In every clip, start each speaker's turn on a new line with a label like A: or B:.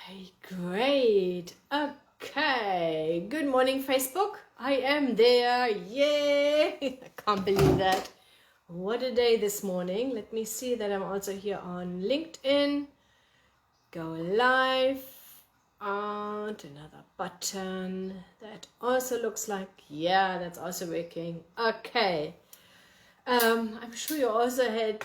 A: Okay, great. Okay, good morning, Facebook. I am there. Yay! I can't believe that. What a day this morning. Let me see that I'm also here on LinkedIn. Go live. And another button. That also looks like, yeah, that's also working. Okay. I'm sure you also had,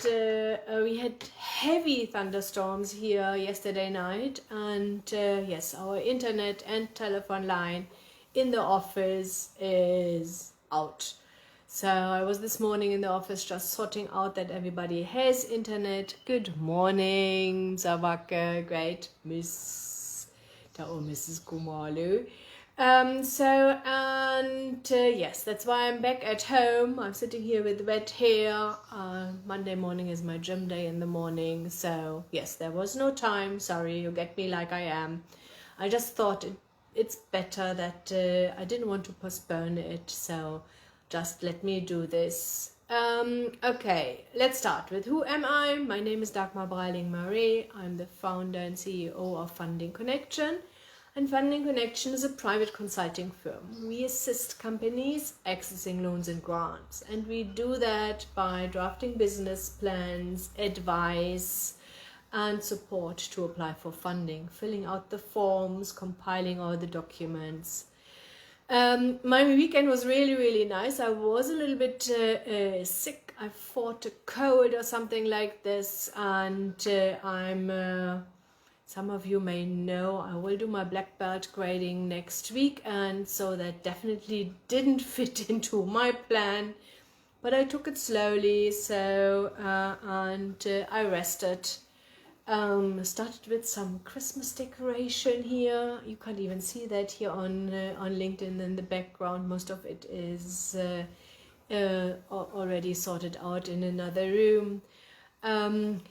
A: we had heavy thunderstorms here yesterday night, and yes, our internet and telephone line in the office is out. So I was this morning in the office just sorting out that everybody has internet. Good morning, Zawake, great, Miss Mrs. Kumalu. Yes, that's why I'm back at home. I'm sitting here with wet hair. Monday morning is my gym day in the morning. So yes, there was no time. Sorry, you get me like I am. I just thought it's better that I didn't want to postpone it. So just let me do this. Okay, let's start with who am I? My name is Dagmar Breiling-Marie. I'm the founder and CEO of Funding Connection. And Funding Connection is a private consulting firm. We assist companies accessing loans and grants. And we do that by drafting business plans, advice, and support to apply for funding, filling out the forms, compiling all the documents. My weekend was really, really nice. I was a little bit sick. I fought a cold or something like this. And some of you may know I will do my black belt grading next week, and so that definitely didn't fit into my plan, but I took it slowly. I rested. Started with some Christmas decoration here. You can't even see that here on LinkedIn in the background. Most of it is already sorted out in another room.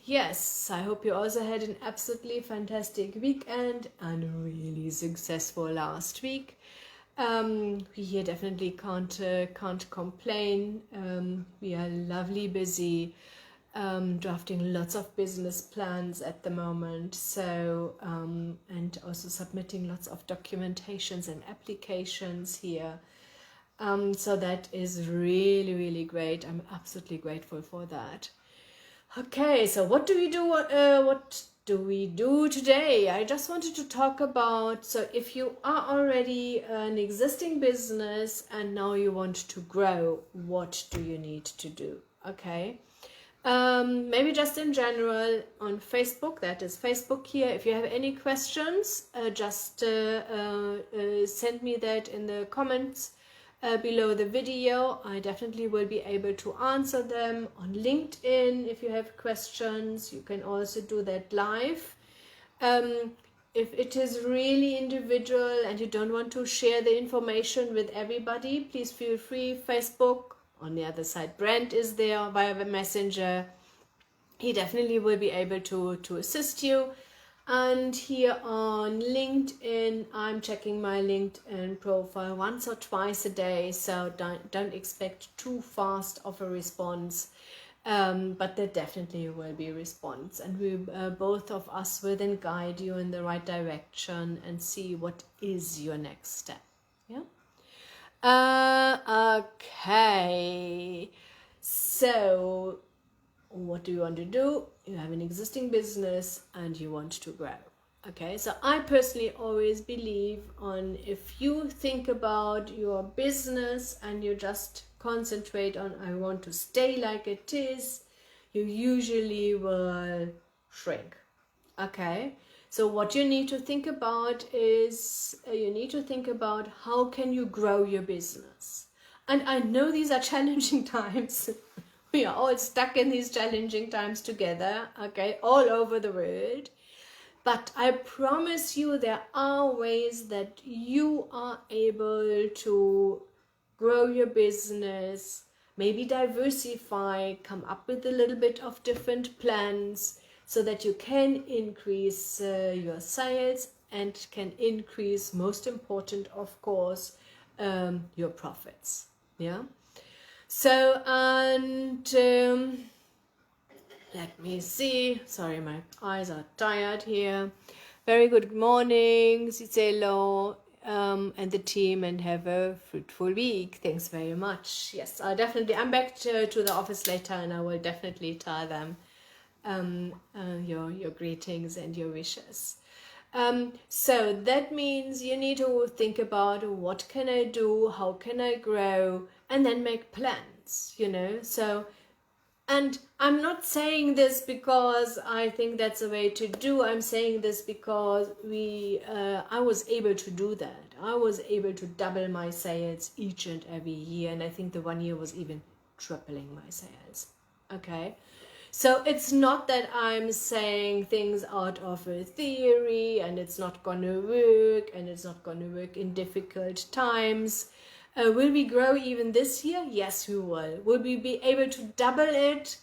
A: Yes, I hope you also had an absolutely fantastic weekend and a really successful last week. We here definitely can't complain. We are lovely busy drafting lots of business plans at the moment. So and also submitting lots of documentations and applications here. So that is really, really great. I'm absolutely grateful for that. Okay, so what do we do? What do we do today? I just wanted to talk about, so if you are already an existing business and now you want to grow, what do you need to do? Okay, maybe just in general on Facebook, that is Facebook here. If you have any questions, just send me that in the comments below the video. I definitely will be able to answer them. On LinkedIn, if you have questions, you can also do that live. If it is really individual and you don't want to share the information with everybody, please feel free. Facebook, on the other side, Brent is there via the messenger. He definitely will be able to assist you. And here on LinkedIn, I'm checking my LinkedIn profile once or twice a day, so don't expect too fast of a response, but there definitely will be a response, and we both of us will then guide you in the right direction and see what is your next step. Yeah. Okay. So what do you want to do? You have an existing business and you want to grow. Okay, so I personally always believe on, if you think about your business and you just concentrate on I want to stay like it is, you usually will shrink. Okay, so what you need to think about is you need to think about how can you grow your business. And I know these are challenging times. We are all stuck in these challenging times together, okay, all over the world. But I promise you there are ways that you are able to grow your business, maybe diversify, come up with a little bit of different plans so that you can increase your sales and can increase, most important of course, your profits. Yeah. So, and let me see, sorry, my eyes are tired here. Very good morning, say hello, and the team, and have a fruitful week. Thanks very much. Yes, I'm back to the office later, and I will definitely tell them your greetings and your wishes. So that means you need to think about what can I do, how can I grow, and then make plans, So, and I'm not saying this because I think that's the way to do. I'm saying this because I was able to do that. I was able to double my sales each and every year, and I think the one year was even tripling my sales. Okay. So it's not that I'm saying things out of a theory and it's not going to work and it's not going to work in difficult times. Will we grow even this year? Yes, we will. Will we be able to double it?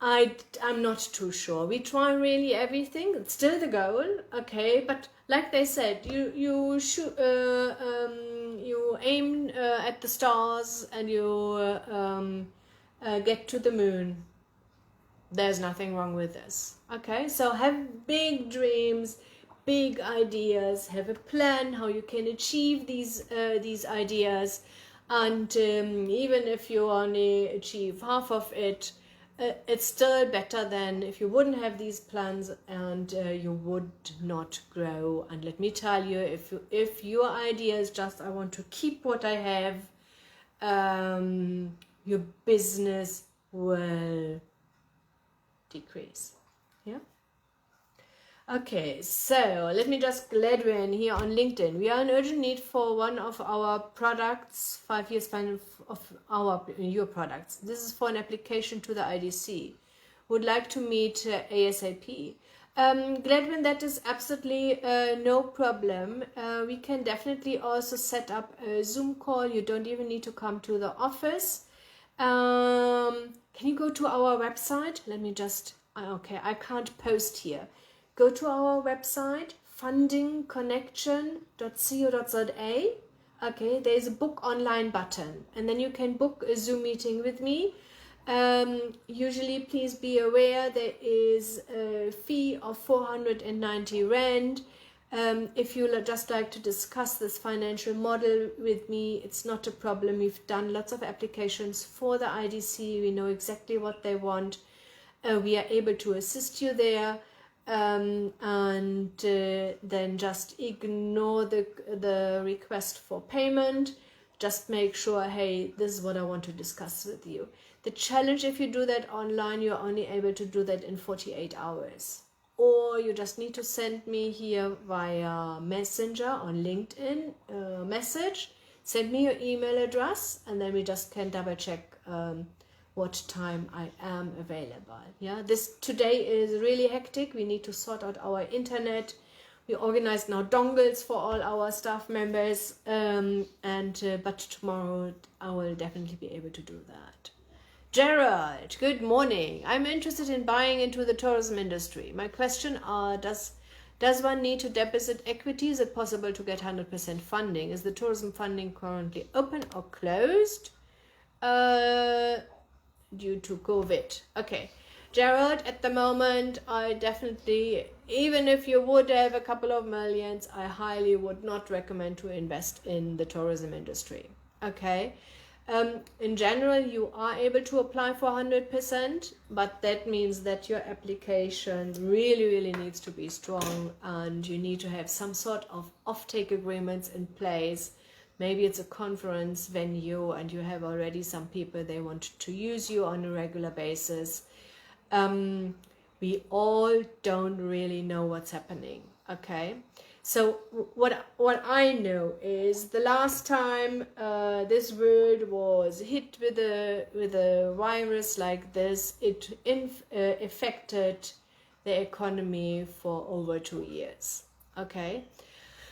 A: I'm not too sure. We try really everything. It's still the goal, okay? But like they said, you aim at the stars and you get to the moon. There's nothing wrong with this. Okay, so have big dreams, big ideas, have a plan how you can achieve these ideas, and even if you only achieve half of it, it's still better than if you wouldn't have these plans and you would not grow. And let me tell you, if your idea is just I want to keep what I have, your business will decrease. Yeah. Okay, so let me just glad we're in here on LinkedIn. We are in urgent need for one of our products, 5 years plan of your products. This is for an application to the IDC. Would like to meet ASAP. Gladwin, that is absolutely no problem. We can definitely also set up a Zoom call. You don't even need to come to the office. Can you go to our website? Let me just, okay, I can't post here. Go to our website, fundingconnection.co.za. Okay, there's a book online button, and then you can book a Zoom meeting with me. Usually, please be aware there is a fee of 490 Rand. If you just like to discuss this financial model with me, it's not a problem. We've done lots of applications for the IDC. We know exactly what they want. We are able to assist you there. And then just ignore the request for payment. Just make sure, hey, this is what I want to discuss with you. The challenge, if you do that online, you're only able to do that in 48 hours. Or you just need to send me here via Messenger on LinkedIn message. Send me your email address, and then we just can double check what time I am available. Yeah, today is really hectic. We need to sort out our internet. We organized now dongles for all our staff members, but tomorrow I will definitely be able to do that. Gerald, good morning. I'm interested in buying into the tourism industry. My question does one need to deposit equity? Is it possible to get 100% funding? Is the tourism funding currently open or closed due to COVID? Okay, Gerald, at the moment, I definitely, even if you would have a couple of millions, I highly would not recommend to invest in the tourism industry. Okay. In general, you are able to apply for 100%, but that means that your application really needs to be strong, and you need to have some sort of offtake agreements in place. Maybe it's a conference venue and you have already some people, they want to use you on a regular basis. We all don't really know what's happening. Okay. So what I know is the last time this world was hit with a virus like this, it affected the economy for over 2 years. Okay,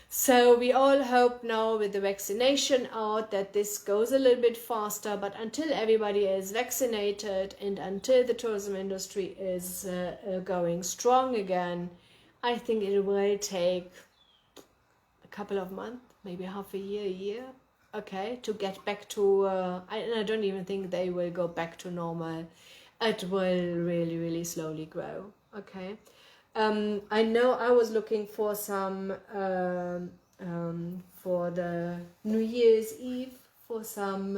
A: so we all hope now with the vaccination out that this goes a little bit faster, but until everybody is vaccinated and until the tourism industry is going strong again, I think it will take couple of months, maybe half a year, okay, to get back to I don't even think they will go back to normal. It will really slowly grow. Okay, I know I was looking for some for the New Year's Eve for some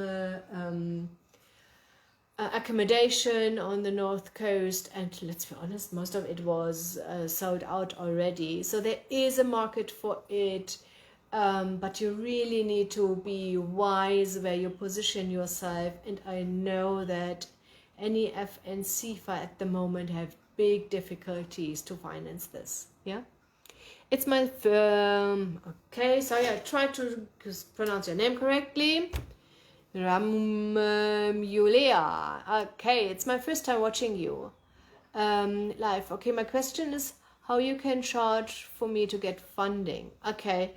A: accommodation on the north coast, and let's be honest, most of it was sold out already. So there is a market for it, but you really need to be wise where you position yourself. And I know that NEF and CFA at the moment have big difficulties to finance this. Yeah, it's my firm. Okay, sorry, I tried to pronounce your name correctly. Julia. Okay, it's my first time watching you live. Okay, my question is how you can charge for me to get funding. Okay,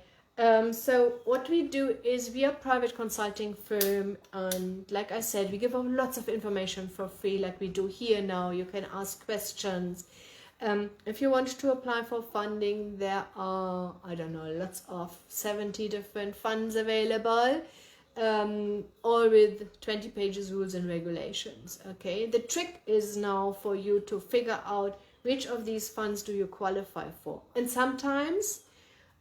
A: so what we do is we are a private consulting firm, and like I said, we give out lots of information for free like we do here now. You can ask questions. If you want to apply for funding, there are, I don't know, lots of 70 different funds available. All with 20 pages rules and regulations. Okay, the trick is now for you to figure out which of these funds do you qualify for. And sometimes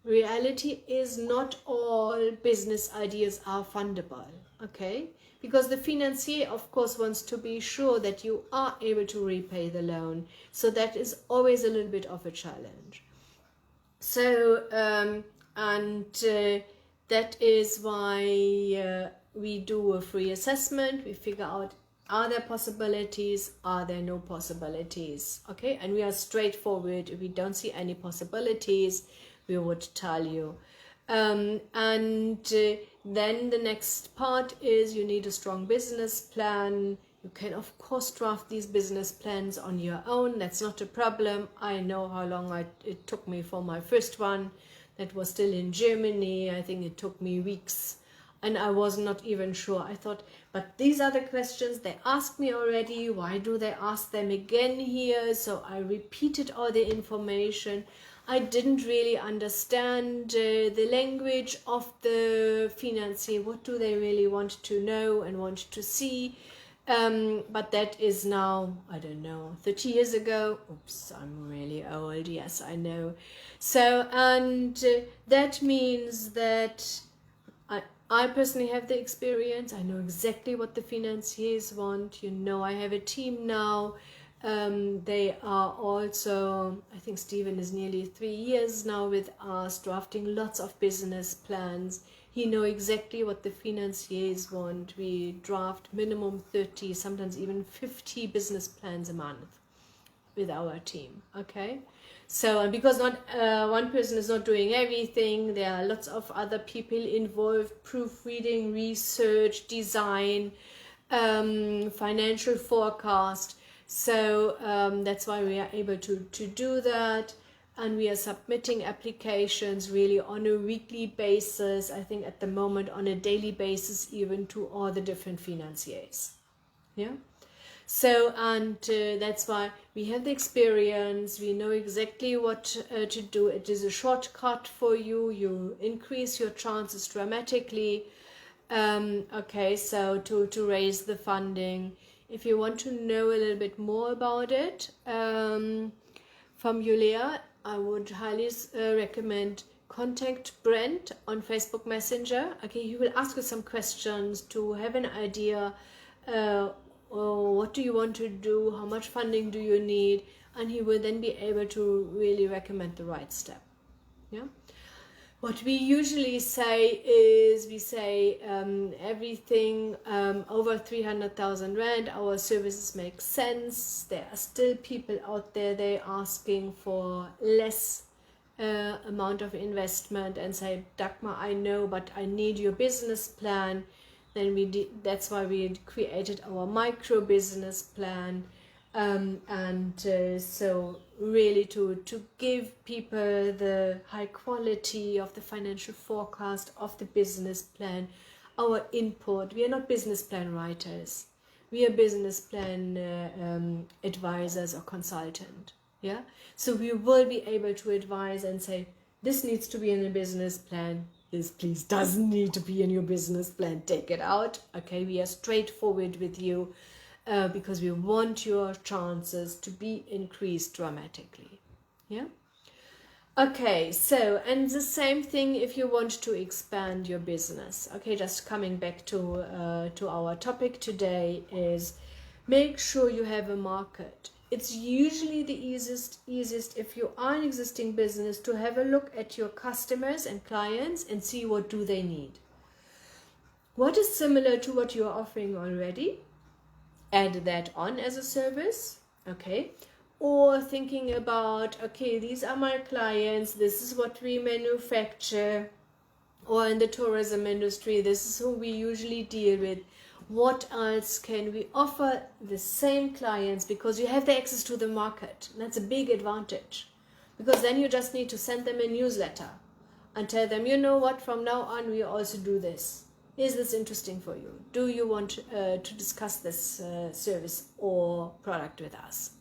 A: reality is not all business ideas are fundable. Okay, because the financier of course wants to be sure that you are able to repay the loan, so that is always a little bit of a challenge. So that is why we do a free assessment. We figure out, are there possibilities, are there no possibilities. Okay, and we are straightforward. If we don't see any possibilities, we would tell you. Then the next part is you need a strong business plan. You can of course draft these business plans on your own. That's not a problem. I know how long it took me for my first one. That was still in Germany. I think it took me weeks, and I was not even sure. I thought, but these are the questions they asked me already. Why do they ask them again here? So I repeated all the information. I didn't really understand the language of the financier. What do they really want to know and want to see? But that is now, I don't know, 30 years ago. Oops, I'm really old. Yes, I know. So, and that means that I personally have the experience. I know exactly what the financiers want. You know, I have a team now. They are also, I think Stephen is nearly 3 years now with us, drafting lots of business plans. He knows exactly what the financiers want. We draft minimum 30, sometimes even 50 business plans a month with our team. Okay, so, and because not one person is not doing everything, there are lots of other people involved: proofreading, research, design, financial forecast. So that's why we are able to do that. And we are submitting applications really on a weekly basis, I think at the moment on a daily basis, even to all the different financiers. Yeah. So, and that's why we have the experience, we know exactly what to do. It is a shortcut for you. You increase your chances dramatically. Okay, so to raise the funding. If you want to know a little bit more about it, from Julia, I would highly recommend contact Brent on Facebook Messenger. Okay, he will ask you some questions to have an idea. What do you want to do? How much funding do you need? And he will then be able to really recommend the right step. Yeah. What we usually say is, we say everything over 300,000 rand, our services make sense. There are still people out there, they're asking for less amount of investment and say, Dagmar, I know, but I need your business plan. Then that's why we created our micro business plan. So really to give people the high quality of the financial forecast, of the business plan, our input. We are not business plan writers. We are business plan advisors or consultant. Yeah. So we will be able to advise and say, this needs to be in a business plan. This please doesn't need to be in your business plan. Take it out. Okay. We are straightforward with you. Because we want your chances to be increased dramatically. Yeah. Okay, so, and the same thing if you want to expand your business. Okay, just coming back to our topic today is make sure you have a market. It's usually the easiest if you are an existing business to have a look at your customers and clients and see what do they need. What is similar to what you're offering already? Add that on as a service, okay? Or thinking about, okay, these are my clients, this is what we manufacture, or in the tourism industry, this is who we usually deal with. What else can we offer the same clients? Because you have the access to the market. And that's a big advantage. Because then you just need to send them a newsletter and tell them, you know what, from now on we also do this. Is this interesting for you? Do you want to discuss this service or product with us?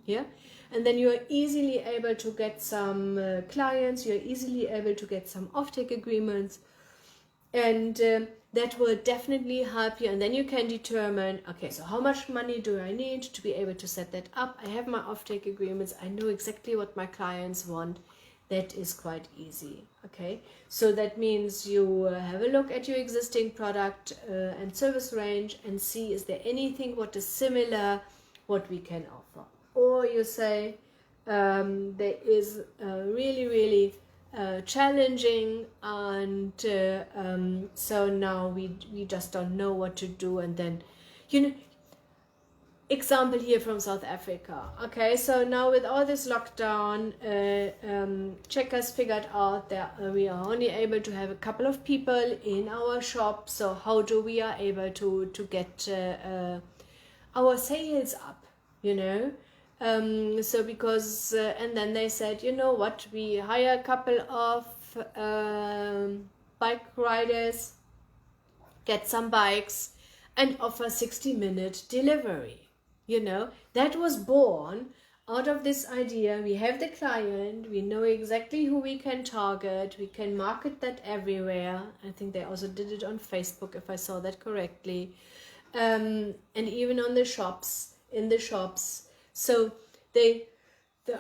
A: Yeah, and then you are easily able to get some clients, you're easily able to get some offtake agreements, and that will definitely help you. And then you can determine, okay, so how much money do I need to be able to set that up? I have my offtake agreements, I know exactly what my clients want. That is quite easy. Okay, so that means you have a look at your existing product and service range and see, is there anything what is similar what we can offer? Or you say there is really challenging, and so now we just don't know what to do. And then, you know, example here from South Africa. Okay, so now with all this lockdown, Checkers figured out that we are only able to have a couple of people in our shop. So how do we are able to get our sales up, you know? So because and then they said, you know what, we hire a couple of bike riders, get some bikes, and offer 60-minute delivery. You know, that was born out of this idea. We have the client, we know exactly who we can target, we can market that everywhere. I think they also did it on Facebook, if I saw that correctly, and even on the shops, in the shops. So the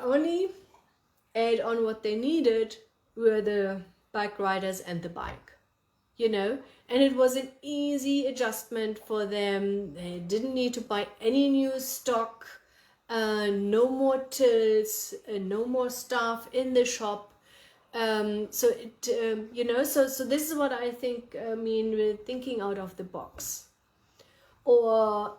A: only add on what they needed were the bike riders and the bike, you know, and it was an easy adjustment for them. They didn't need to buy any new stock, no more tills, no more staff in the shop. So it, you know, so this is what I think, mean with thinking out of the box. Or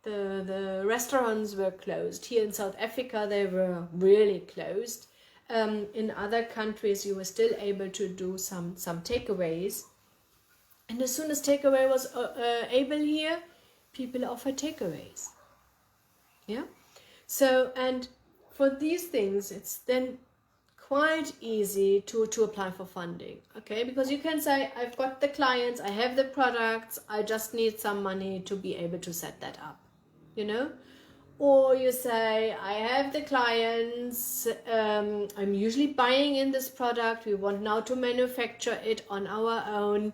A: the restaurants were closed. Here in South Africa, they were really closed. In other countries, you were still able to do some takeaways. And as soon as takeaway was able here, people offer takeaways. Yeah. So, and for these things, it's then quite easy to apply for funding. Okay, because you can say, I've got the clients, I have the products, I just need some money to be able to set that up, you know. Or you say, I have the clients, I'm usually buying in this product, we want now to manufacture it on our own,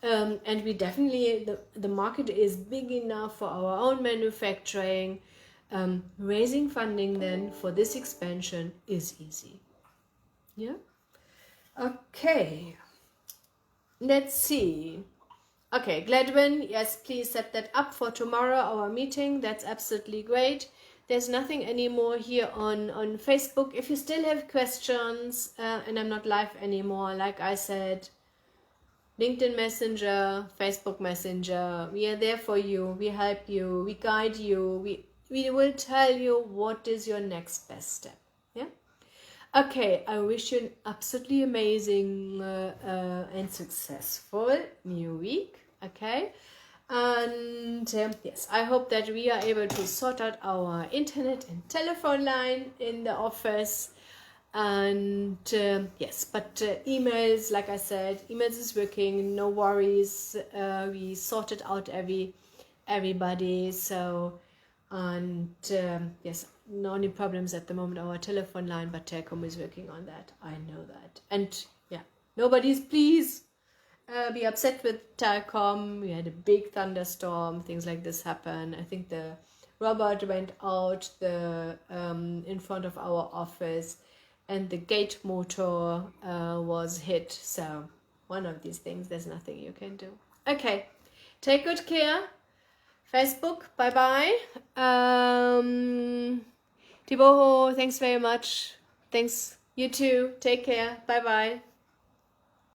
A: and we definitely, the market is big enough for our own manufacturing. Raising funding then for this expansion is easy. Yeah. Okay. Let's see. Okay, Gladwin, yes, please set that up for tomorrow, our meeting. That's absolutely great. There's nothing anymore here on Facebook. If you still have questions, and I'm not live anymore, like I said, LinkedIn Messenger, Facebook Messenger, we are there for you. We help you. We guide you. We will tell you what is your next best step. Yeah. Okay, I wish you an absolutely amazing and successful new week. Okay, and yes, I hope that we are able to sort out our internet and telephone line in the office. And yes, but emails, like I said, emails is working, no worries. We sorted out everybody. So, and yes, no only problems at the moment our telephone line, but Telkom is working on that. I know that. And yeah, nobody's please be upset with Telkom. We had a big thunderstorm, things like this happen. I think the Robert went out in front of our office, and the gate motor was hit. So one of these things, there's nothing you can do. Okay, take good care. Facebook, bye-bye. Tiboho, thanks very much. Thanks, you too. Take care. Bye-bye.